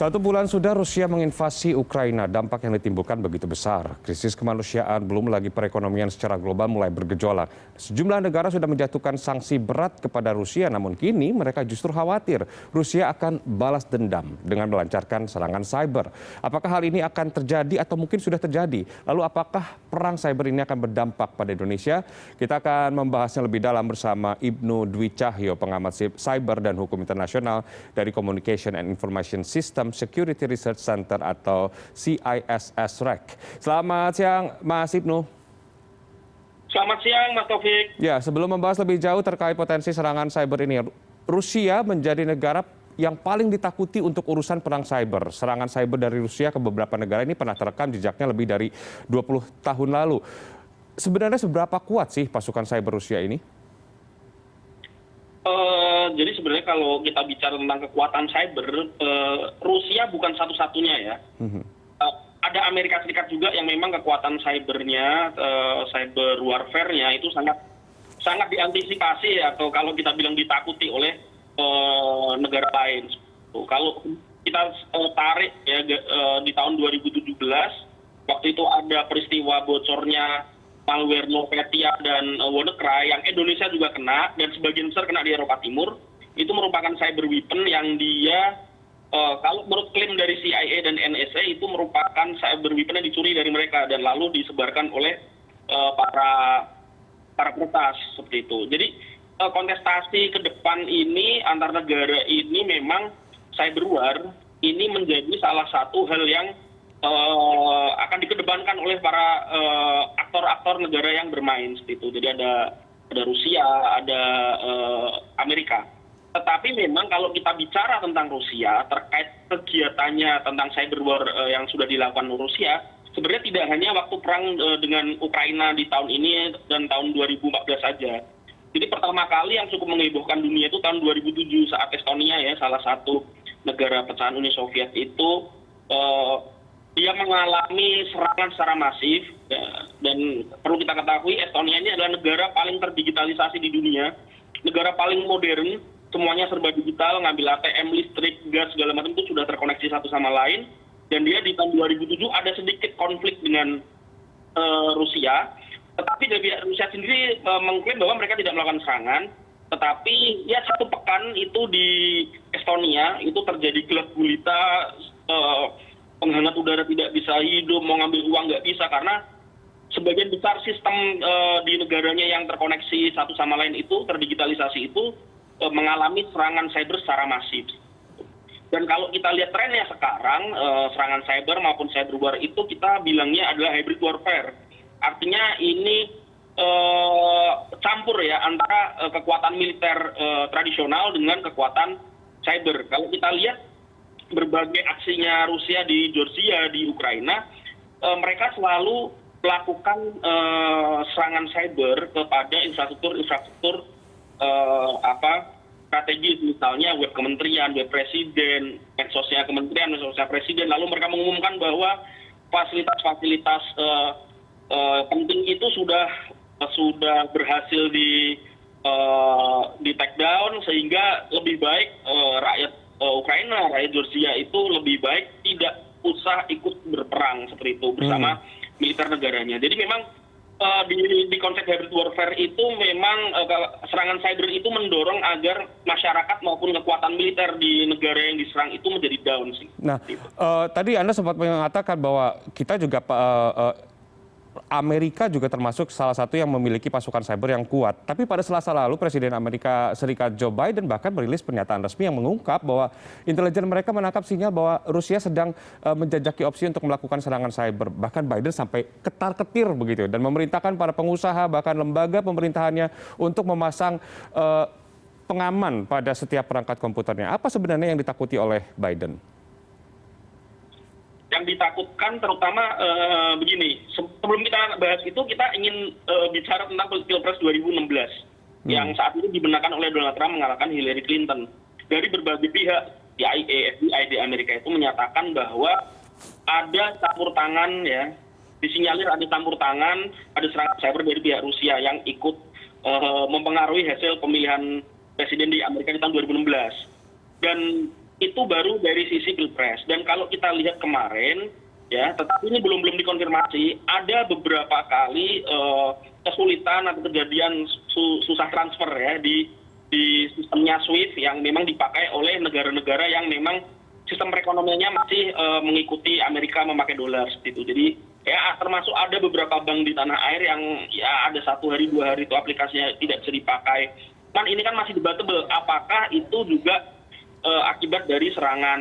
1 bulan sudah Rusia menginvasi Ukraina, dampak yang ditimbulkan begitu besar. Krisis kemanusiaan, belum lagi perekonomian secara global mulai bergejolak. Sejumlah negara sudah menjatuhkan sanksi berat kepada Rusia, namun kini mereka justru khawatir Rusia akan balas dendam dengan melancarkan serangan cyber. Apakah hal ini akan terjadi atau mungkin sudah terjadi? Lalu apakah perang cyber ini akan berdampak pada Indonesia? Kita akan membahasnya lebih dalam bersama Ibnu Dwi Cahyo, pengamat cyber dan hukum internasional dari Communication and Information System Security Research Center atau CISS-REC. Selamat siang, Mas Ibnu. Selamat siang, Mas Taufik. Ya, sebelum membahas lebih jauh terkait potensi serangan cyber ini, Rusia menjadi negara yang paling ditakuti untuk urusan perang cyber. Serangan cyber dari Rusia ke beberapa negara ini pernah terekam jejaknya lebih dari 20 tahun lalu. Sebenarnya seberapa kuat sih pasukan cyber Rusia ini? Jadi sebenarnya kalau kita bicara tentang kekuatan cyber, Rusia bukan satu-satunya ya. Ada Amerika Serikat juga yang memang kekuatan cybernya, cyber warfare-nya itu sangat diantisipasi atau kalau kita bilang ditakuti oleh negara lain. Kalau kita tarik ya di tahun 2017, waktu itu ada peristiwa bocornya malware NotPetya dan WannaCry yang Indonesia juga kena dan sebagian besar kena di Eropa Timur. Itu merupakan cyber weapon yang dia kalau menurut klaim dari CIA dan NSA itu merupakan cyber weapon yang dicuri dari mereka dan lalu disebarkan oleh para peretas seperti itu. Jadi kontestasi ke depan ini antar negara ini memang cyber war ini menjadi salah satu hal yang akan dikedepankan oleh para aktor-aktor negara yang bermain seperti itu. Jadi ada Rusia, ada Amerika. Tetapi memang kalau kita bicara tentang Rusia terkait kegiatannya tentang cyber war yang sudah dilakukan Rusia, sebenarnya tidak hanya waktu perang dengan Ukraina di tahun ini dan tahun 2014 saja. Jadi pertama kali yang cukup menghebohkan dunia itu tahun 2007 saat Estonia ya, salah satu negara pecahan Uni Soviet itu dia mengalami serangan secara masif dan perlu kita ketahui Estonia ini adalah negara paling terdigitalisasi di dunia, negara paling modern, semuanya serba digital, ngambil ATM, listrik, gas segala macam itu sudah terkoneksi satu sama lain dan dia di tahun 2007 ada sedikit konflik dengan Rusia, tetapi dari Rusia sendiri mengklaim bahwa mereka tidak melakukan serangan, tetapi ya 1 pekan itu di Estonia itu terjadi gelap gulita, penghangat udara tidak bisa hidup, mau ngambil uang nggak bisa karena sebagian besar sistem di negaranya yang terkoneksi satu sama lain itu terdigitalisasi itu mengalami serangan cyber secara masif. Dan kalau kita lihat trennya sekarang serangan cyber maupun cyber war itu kita bilangnya adalah hybrid warfare. Artinya ini campur ya antara kekuatan militer tradisional dengan kekuatan cyber. Kalau kita lihat berbagai aksinya Rusia di Georgia, di Ukraina, mereka selalu melakukan serangan cyber kepada infrastruktur strategis, misalnya web kementerian, web presiden, medsosnya kementerian, medsosnya presiden, lalu mereka mengumumkan bahwa fasilitas-fasilitas penting itu sudah berhasil di take down sehingga lebih baik rakyat Ukraina, rakyat Georgia itu lebih baik tidak usah ikut berperang seperti itu bersama militer negaranya. Jadi memang di konsep hybrid warfare itu memang serangan cyber itu mendorong agar masyarakat maupun kekuatan militer di negara yang diserang itu menjadi down sih. Nah, tadi Anda sempat mengatakan bahwa kita juga Amerika juga termasuk salah satu yang memiliki pasukan cyber yang kuat. Tapi pada Selasa lalu, Presiden Amerika Serikat Joe Biden bahkan merilis pernyataan resmi yang mengungkap bahwa intelijen mereka menangkap sinyal bahwa Rusia sedang menjajaki opsi untuk melakukan serangan cyber. Bahkan Biden sampai ketar-ketir begitu dan memerintahkan para pengusaha bahkan lembaga pemerintahannya untuk memasang pengaman pada setiap perangkat komputernya. Apa sebenarnya yang ditakuti oleh Biden? Yang ditakutkan terutama begini, sebelum kita bahas itu kita ingin bicara tentang Pilpres 2016 yang saat ini dibenarkan oleh Donald Trump mengalahkan Hillary Clinton. Dari berbagai pihak, CIA, FBI di Amerika itu menyatakan bahwa ada campur tangan ya, disinyalir ada campur tangan, ada serangan cyber dari pihak Rusia yang ikut mempengaruhi hasil pemilihan presiden di Amerika di tahun 2016. Dan itu baru dari sisi pilpres. Dan kalau kita lihat kemarin, ya, tetapi ini belum dikonfirmasi, ada beberapa kali kesulitan atau kejadian susah transfer ya di sistemnya SWIFT yang memang dipakai oleh negara-negara yang memang sistem perekonomiannya masih mengikuti Amerika memakai dolar seperti itu. Jadi ya termasuk ada beberapa bank di tanah air yang ya ada 1 hari 2 hari itu aplikasinya tidak bisa dipakai. Kan ini kan masih debatable apakah itu juga akibat dari serangan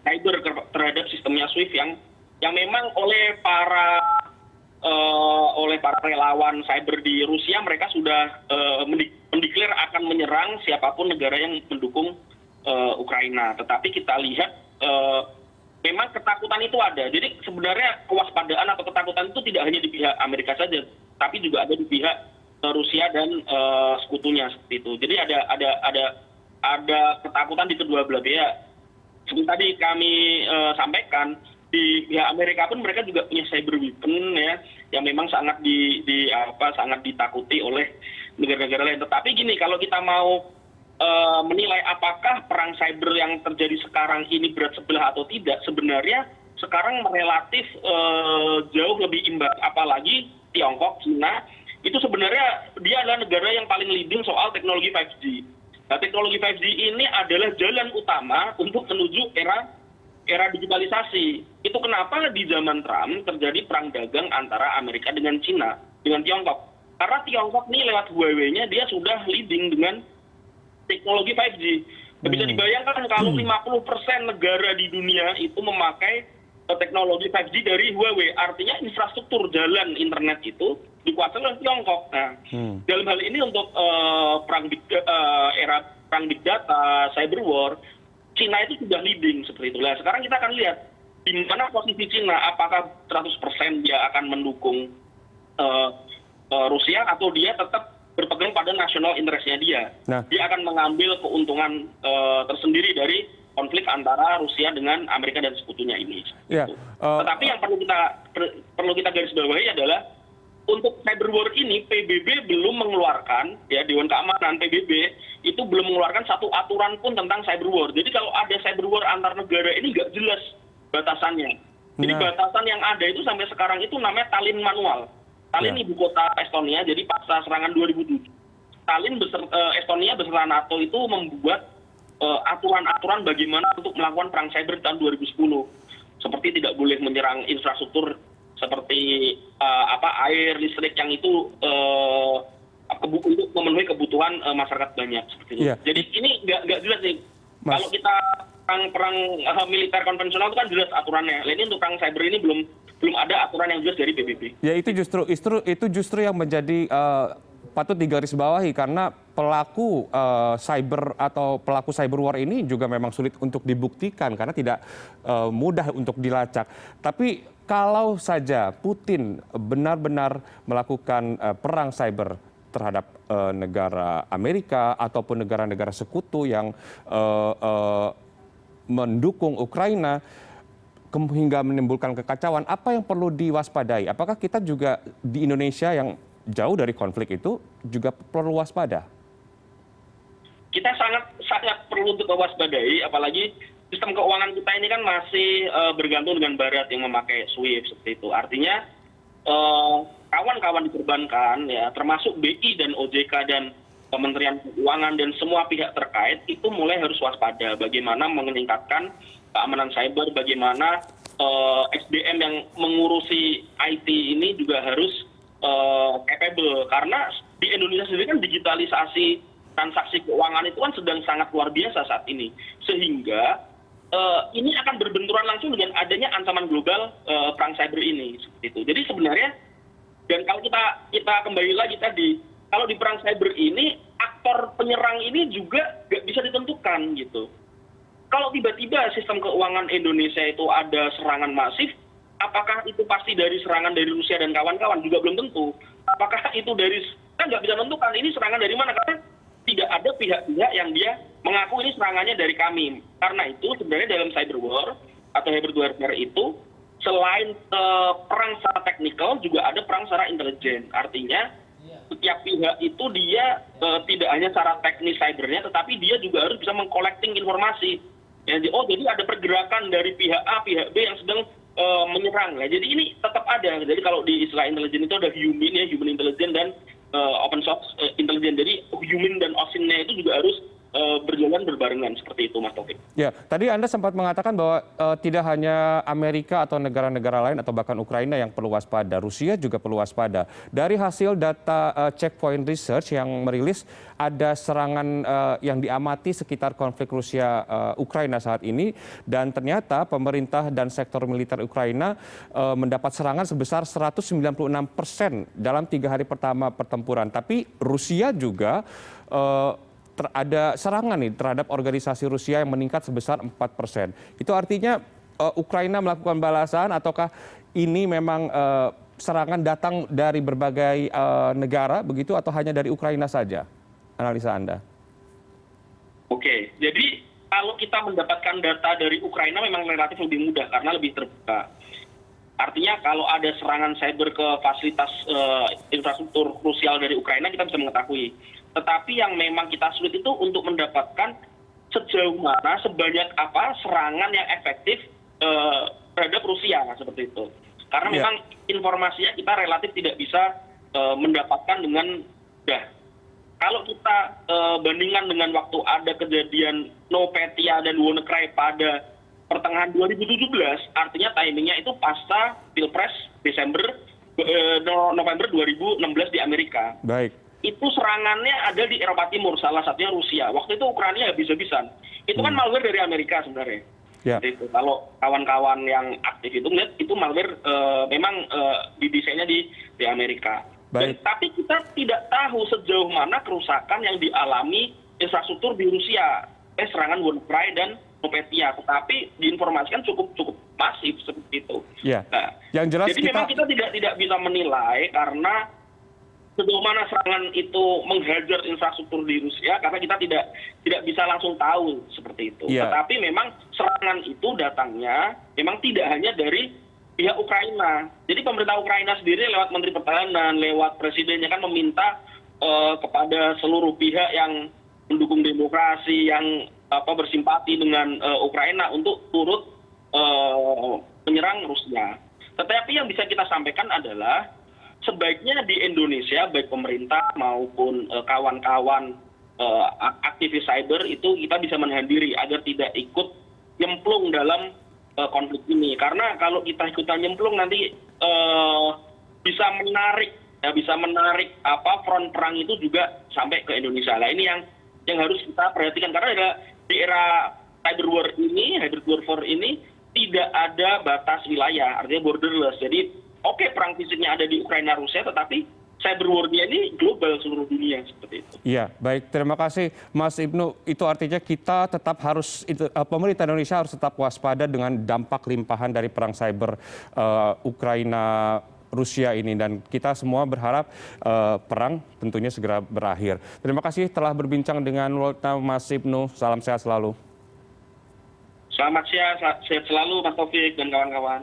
cyber terhadap sistemnya SWIFT yang memang oleh para relawan cyber di Rusia, mereka sudah mendeklar akan menyerang siapapun negara yang mendukung Ukraina. Tetapi kita lihat memang ketakutan itu ada. Jadi sebenarnya kewaspadaan atau ketakutan itu tidak hanya di pihak Amerika saja, tapi juga ada di pihak Rusia dan sekutunya seperti itu. Jadi ada ketakutan di kedua belah pihak. Seperti tadi kami sampaikan, di pihak Amerika pun mereka juga punya cyber weapon ya, yang memang sangat sangat ditakuti oleh negara-negara lain. Tetapi gini, kalau kita mau menilai apakah perang cyber yang terjadi sekarang ini berat sebelah atau tidak, sebenarnya sekarang relatif jauh lebih imbang. Apalagi Tiongkok, China, itu sebenarnya dia adalah negara yang paling leading soal teknologi 5G. Nah, teknologi 5G ini adalah jalan utama untuk menuju era digitalisasi. Itu kenapa di zaman Trump terjadi perang dagang antara Amerika dengan China, dengan Tiongkok. Karena Tiongkok nih lewat Huawei-nya dia sudah leading dengan teknologi 5G. Bisa dibayangkan kalau 50% negara di dunia itu memakai teknologi 5G dari Huawei. Artinya infrastruktur jalan internet itu dikuasai oleh Tiongkok. Nah, dalam hal ini untuk era perang big data, cyber war, Cina itu sudah leading seperti itu. Nah, sekarang kita akan lihat di mana posisi Cina, apakah 100% dia akan mendukung Rusia atau dia tetap berpegang pada national interest-nya dia. Nah, dia akan mengambil keuntungan tersendiri dari konflik antara Rusia dengan Amerika dan sekutunya ini. Ya, tetapi yang perlu kita garis bawahi adalah untuk cyber war ini PBB belum mengeluarkan, ya Dewan Keamanan PBB itu belum mengeluarkan satu aturan pun tentang cyber war. Jadi kalau ada cyber war antar negara ini nggak jelas batasannya. Jadi batasan yang ada itu sampai sekarang itu namanya Tallinn Manual. Tallinn ibu kota Estonia, jadi pasca serangan 2007. Tallinn Estonia beserta NATO itu membuat aturan-aturan bagaimana untuk melakukan perang cyber tahun 2010. Seperti tidak boleh menyerang infrastruktur seperti air, listrik yang itu untuk memenuhi kebutuhan masyarakat banyak seperti itu. Yeah. Jadi ini nggak jelas nih. Kalau kita perang militer konvensional itu kan jelas aturannya. Ini untuk perang cyber ini belum ada aturan yang jelas dari PBB. Ya itu justru yang menjadi patut digarisbawahi karena pelaku cyber atau pelaku cyber war ini juga memang sulit untuk dibuktikan karena tidak mudah untuk dilacak. Tapi kalau saja Putin benar-benar melakukan perang cyber terhadap negara Amerika ataupun negara-negara sekutu yang mendukung Ukraina hingga menimbulkan kekacauan, apa yang perlu diwaspadai? Apakah kita juga di Indonesia yang jauh dari konflik itu juga perlu waspada? Kita sangat perlu untuk mewaspadai, apalagi sistem keuangan kita ini kan masih bergantung dengan Barat yang memakai SWIFT seperti itu. Artinya kawan-kawan di perbankan, ya termasuk BI dan OJK dan Kementerian Keuangan dan semua pihak terkait itu mulai harus waspada. Bagaimana meningkatkan keamanan cyber, bagaimana SDM yang mengurusi IT ini juga harus capable. Karena di Indonesia sendiri kan digitalisasi transaksi keuangan itu kan sedang sangat luar biasa saat ini. Sehingga ini akan berbenturan langsung dengan adanya ancaman global perang cyber ini seperti itu. Jadi sebenarnya, dan kalau kita kembali lagi tadi, kalau di perang cyber ini aktor penyerang ini juga nggak bisa ditentukan gitu. Kalau tiba-tiba sistem keuangan Indonesia itu ada serangan masif, apakah itu pasti dari serangan dari Rusia dan kawan-kawan juga belum tentu. Apakah itu kita nggak bisa menentukan ini serangan dari mana karena tidak ada pihak-pihak yang dia mengaku ini serangannya dari kami. Karena itu sebenarnya dalam cyber war atau hybrid warfare itu selain perang secara teknikal juga ada perang secara intelijen. Artinya setiap pihak itu dia tidak hanya secara teknis cybernya, tetapi dia juga harus bisa mengcollecting informasi. Ya, jadi ada pergerakan dari pihak A, pihak B yang sedang menyerang. Nah, jadi ini tetap ada. Jadi kalau di istilah intelijen itu ada human intelligence dan open source intelligence. Jadi human dan OSINT-nya itu juga harus berjalan berbarengan seperti itu, Mas Taufik. Ya, tadi Anda sempat mengatakan bahwa tidak hanya Amerika atau negara-negara lain atau bahkan Ukraina yang perlu waspada, Rusia juga perlu waspada. Dari hasil data Checkpoint Research yang merilis ada serangan yang diamati sekitar konflik Rusia-Ukraina saat ini, dan ternyata pemerintah dan sektor militer Ukraina mendapat serangan sebesar 196% dalam 3 hari pertama pertempuran. Tapi Rusia juga ada serangan nih terhadap organisasi Rusia yang meningkat sebesar 4%. Itu artinya Ukraina melakukan balasan ataukah ini memang serangan datang dari berbagai negara begitu atau hanya dari Ukraina saja? Analisa Anda. Oke, jadi kalau kita mendapatkan data dari Ukraina memang relatif lebih mudah karena lebih terbuka. Artinya kalau ada serangan cyber ke fasilitas infrastruktur krusial dari Ukraina kita bisa mengetahui. Tetapi yang memang kita sulit itu untuk mendapatkan sejauh mana, sebanyak apa serangan yang efektif terhadap Rusia seperti itu. Karena memang informasinya kita relatif tidak bisa mendapatkan dengan mudah. Kalau kita bandingkan dengan waktu ada kejadian NotPetya dan WannaCry pada pertengahan 2017, artinya timingnya itu pasca Pilpres November 2016 di Amerika. Baik. Itu serangannya ada di Eropa Timur, salah satunya Rusia. Waktu itu Ukraina habis-habisan. Itu kan malware dari Amerika sebenarnya. Ya. Itu. Kalau kawan-kawan yang aktif itu melihat itu malware memang didesainnya di Amerika. Tapi kita tidak tahu sejauh mana kerusakan yang dialami infrastruktur di Rusia. Serangan WannaCry dan NotPetya. Tetapi diinformasikan cukup masif seperti itu. Ya. Nah, yang jelas jadi memang kita tidak bisa menilai karena sejauh mana serangan itu menghajar infrastruktur di Rusia karena kita tidak bisa langsung tahu seperti itu. Yeah. Tetapi memang serangan itu datangnya memang tidak hanya dari pihak Ukraina. Jadi pemerintah Ukraina sendiri lewat Menteri Pertahanan, lewat presidennya kan meminta kepada seluruh pihak yang mendukung demokrasi, yang bersimpati dengan Ukraina untuk turut menyerang Rusia. Tetapi yang bisa kita sampaikan adalah sebaiknya di Indonesia, baik pemerintah maupun kawan-kawan aktivis cyber itu kita bisa menahan diri agar tidak ikut nyemplung dalam konflik ini. Karena kalau kita ikutan nyemplung nanti bisa menarik front perang itu juga sampai ke Indonesia. Nah ini yang harus kita perhatikan karena di era cyber war ini, hybrid warfare ini tidak ada batas wilayah, artinya borderless. Jadi oke, perang fisiknya ada di Ukraina Rusia, tetapi cyber war-nya ini global seluruh dunia seperti itu. Iya, baik. Terima kasih Mas Ibnu. Itu artinya kita tetap harus, pemerintah Indonesia harus tetap waspada dengan dampak limpahan dari perang cyber Ukraina Rusia ini. Dan kita semua berharap perang tentunya segera berakhir. Terima kasih telah berbincang dengan World Now, Mas Ibnu. Salam sehat selalu. Selamat siang, sehat selalu Mas Taufik dan kawan-kawan.